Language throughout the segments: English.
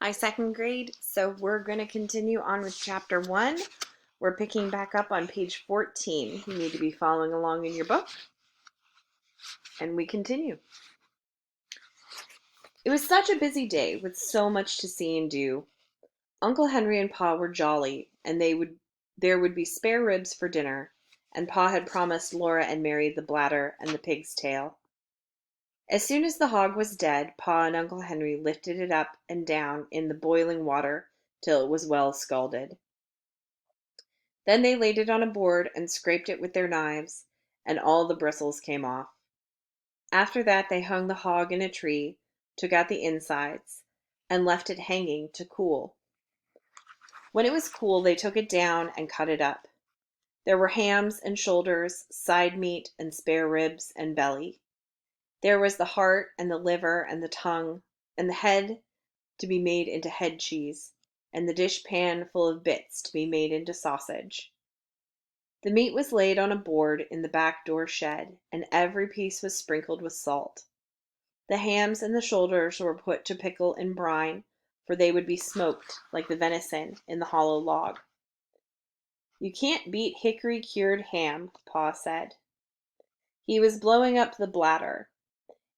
Hi, second grade. So we're going to continue on with chapter 1. We're picking back up on page 14. You need to be following along in your book. And we continue. It was such a busy day with so much to see and do. Uncle Henry and Pa were jolly, and there would be spare ribs for dinner, and Pa had promised Laura and Mary the bladder and the pig's tail. As soon as the hog was dead, Pa and Uncle Henry lifted it up and down in the boiling water till it was well scalded. Then they laid it on a board and scraped it with their knives, and all the bristles came off. After that they hung the hog in a tree, took out the insides, and left it hanging to cool. When it was cool they took it down and cut it up. There were hams and shoulders, side meat and spare ribs and belly. There was the heart and the liver and the tongue, and the head to be made into head cheese, and the dishpan full of bits to be made into sausage. The meat was laid on a board in the back door shed, and every piece was sprinkled with salt. The hams and the shoulders were put to pickle in brine, for they would be smoked, like the venison, in the hollow log. "You can't beat hickory cured ham," Pa said. He was blowing up the bladder.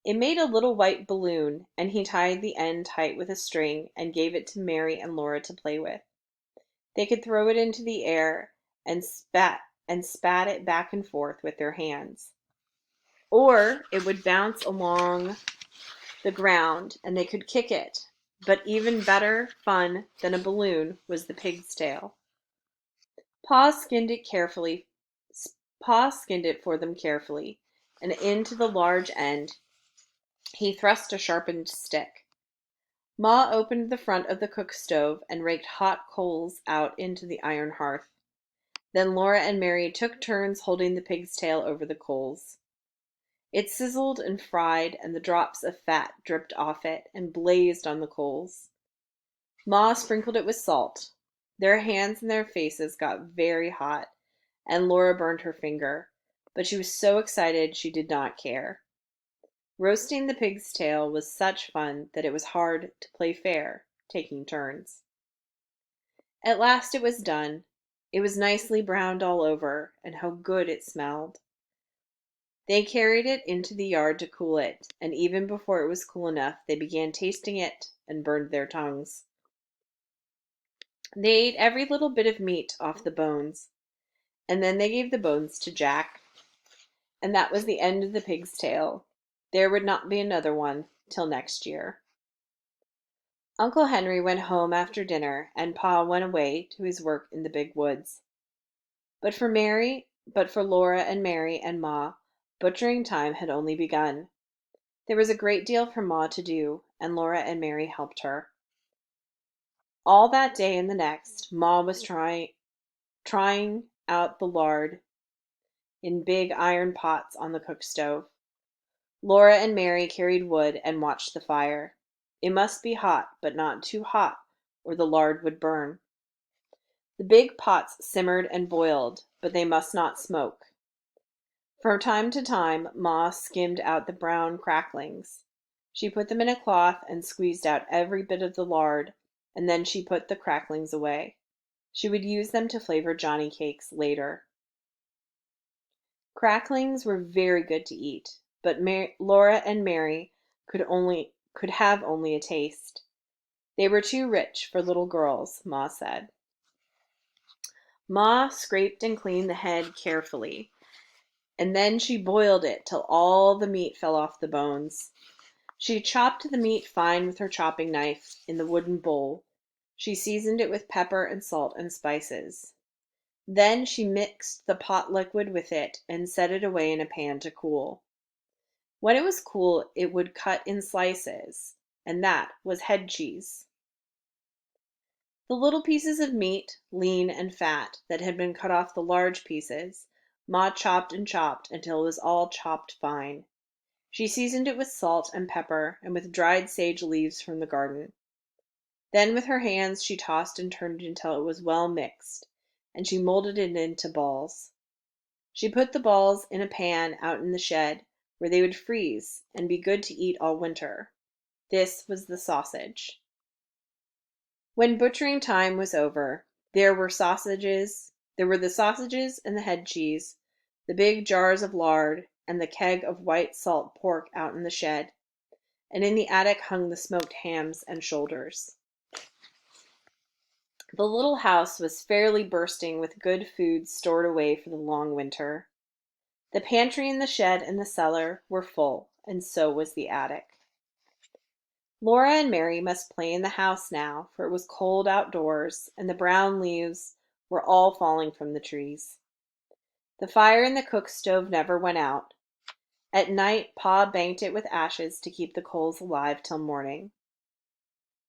It made a little white balloon, and he tied the end tight with a string and gave it to Mary and Laura to play with. They could throw it into the air and spat it back and forth with their hands. Or it would bounce along the ground and they could kick it. But even better fun than a balloon was the pig's tail. Pa skinned it carefully. Pa skinned it for them carefully, and into the large end he thrust a sharpened stick. Ma opened the front of the cook stove and raked hot coals out into the iron hearth. Then Laura and Mary took turns holding the pig's tail over the coals. It sizzled and fried, and the drops of fat dripped off it and blazed on the coals. Ma sprinkled it with salt. Their hands and their faces got very hot, and Laura burned her finger, but she was so excited she did not care. Roasting the pig's tail was such fun that it was hard to play fair, taking turns. At last it was done. It was nicely browned all over, and how good it smelled. They carried it into the yard to cool it, and even before it was cool enough, they began tasting it and burned their tongues. They ate every little bit of meat off the bones, and then they gave the bones to Jack, and that was the end of the pig's tail. There would not be another one till next year. Uncle Henry went home after dinner, and Pa went away to his work in the big woods. But for Laura and Mary and Ma, butchering time had only begun. There was a great deal for Ma to do, and Laura and Mary helped her. All that day and the next, Ma was trying out the lard in big iron pots on the cook stove. Laura and Mary carried wood and watched the fire. It must be hot, but not too hot, or the lard would burn. The big pots simmered and boiled, but they must not smoke. From time to time, Ma skimmed out the brown cracklings. She put them in a cloth and squeezed out every bit of the lard, and then she put the cracklings away. She would use them to flavor Johnny cakes later. Cracklings were very good to eat, but Laura and Mary could have only a taste. They were too rich for little girls, Ma said. Ma scraped and cleaned the head carefully, and then she boiled it till all the meat fell off the bones. She chopped the meat fine with her chopping knife in the wooden bowl. She seasoned it with pepper and salt and spices. Then she mixed the pot liquid with it and set it away in a pan to cool. When it was cool, it would cut in slices, and that was head cheese. The little pieces of meat, lean and fat, that had been cut off the large pieces, Ma chopped and chopped until it was all chopped fine. She seasoned it with salt and pepper and with dried sage leaves from the garden. Then with her hands she tossed and turned until it was well mixed, and she molded it into balls. She put the balls in a pan out in the shed, where they would freeze and be good to eat all winter. This was the sausage. When butchering time was over, there were the sausages and the head cheese, the big jars of lard, and the keg of white salt pork out in the shed, and in the attic hung the smoked hams and shoulders. The little house was fairly bursting with good food stored away for the long winter. The pantry and the shed and the cellar were full, and so was the attic. Laura and Mary must play in the house now, for it was cold outdoors, and the brown leaves were all falling from the trees. The fire in the cook stove never went out. At night, Pa banked it with ashes to keep the coals alive till morning.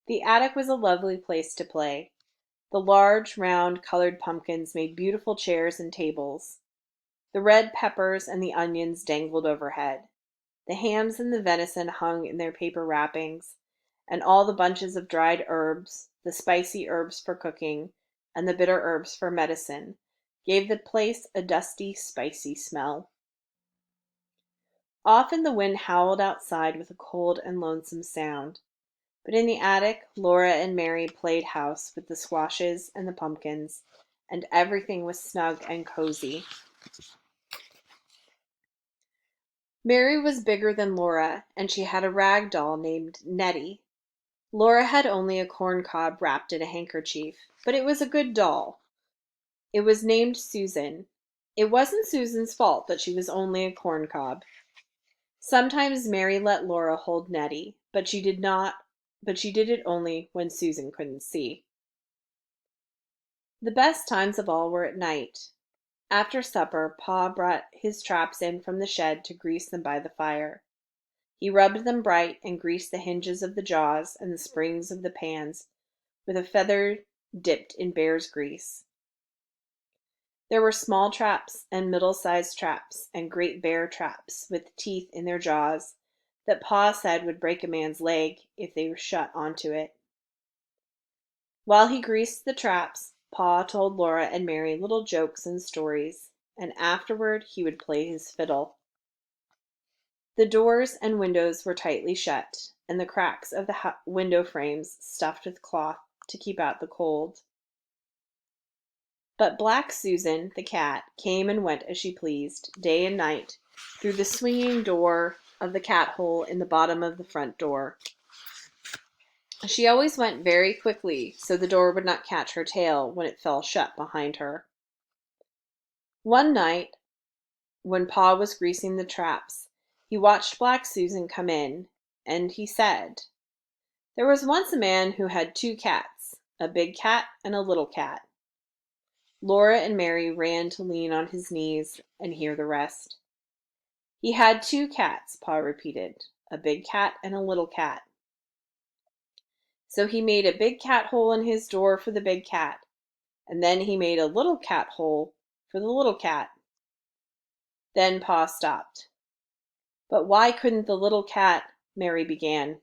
The attic was a lovely place to play. The large, round, colored pumpkins made beautiful chairs and tables. The red peppers and the onions dangled overhead. The hams and the venison hung in their paper wrappings, and all the bunches of dried herbs, the spicy herbs for cooking, and the bitter herbs for medicine, gave the place a dusty, spicy smell. Often the wind howled outside with a cold and lonesome sound. But in the attic, Laura and Mary played house with the squashes and the pumpkins, and everything was snug and cozy. Mary was bigger than Laura, and she had a rag doll named Nettie. Laura had only a corn cob wrapped in a handkerchief, but it was a good doll. It was named Susan. It wasn't Susan's fault that she was only a corn cob. Sometimes Mary let Laura hold Nettie, but she did it only when Susan couldn't see. The best times of all were at night. After supper, Pa brought his traps in from the shed to grease them by the fire. He rubbed them bright and greased the hinges of the jaws and the springs of the pans with a feather dipped in bear's grease. There were small traps and middle-sized traps and great bear traps with teeth in their jaws that Pa said would break a man's leg if they were shut onto it. While he greased the traps, Pa told Laura and Mary little jokes and stories, and afterward he would play his fiddle. The doors and windows were tightly shut, and the cracks of the window frames stuffed with cloth to keep out the cold. But Black Susan, the cat, came and went as she pleased, day and night, through the swinging door of the cat hole in the bottom of the front door. She always went very quickly, so the door would not catch her tail when it fell shut behind her. One night, when Pa was greasing the traps, he watched Black Susan come in, and he said, "There was once a man who had 2 cats, a big cat and a little cat." Laura and Mary ran to lean on his knees and hear the rest. "He had 2 cats," Pa repeated, "a big cat and a little cat. So he made a big cat hole in his door for the big cat, and then he made a little cat hole for the little cat." Then Pa stopped. "But why couldn't the little cat—" Mary began.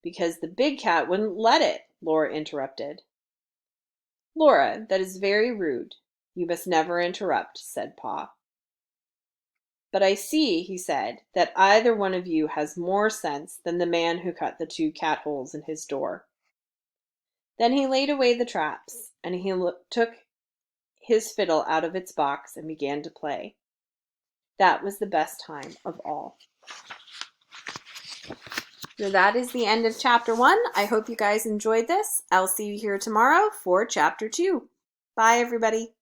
"Because the big cat wouldn't let it," Laura interrupted. "Laura, that is very rude. You must never interrupt," said Pa. "But I see," he said, "that either one of you has more sense than the man who cut the 2 cat holes in his door." Then he laid away the traps, and he took his fiddle out of its box and began to play. That was the best time of all. So that is the end of chapter 1. I hope you guys enjoyed this. I'll see you here tomorrow for chapter 2. Bye, everybody.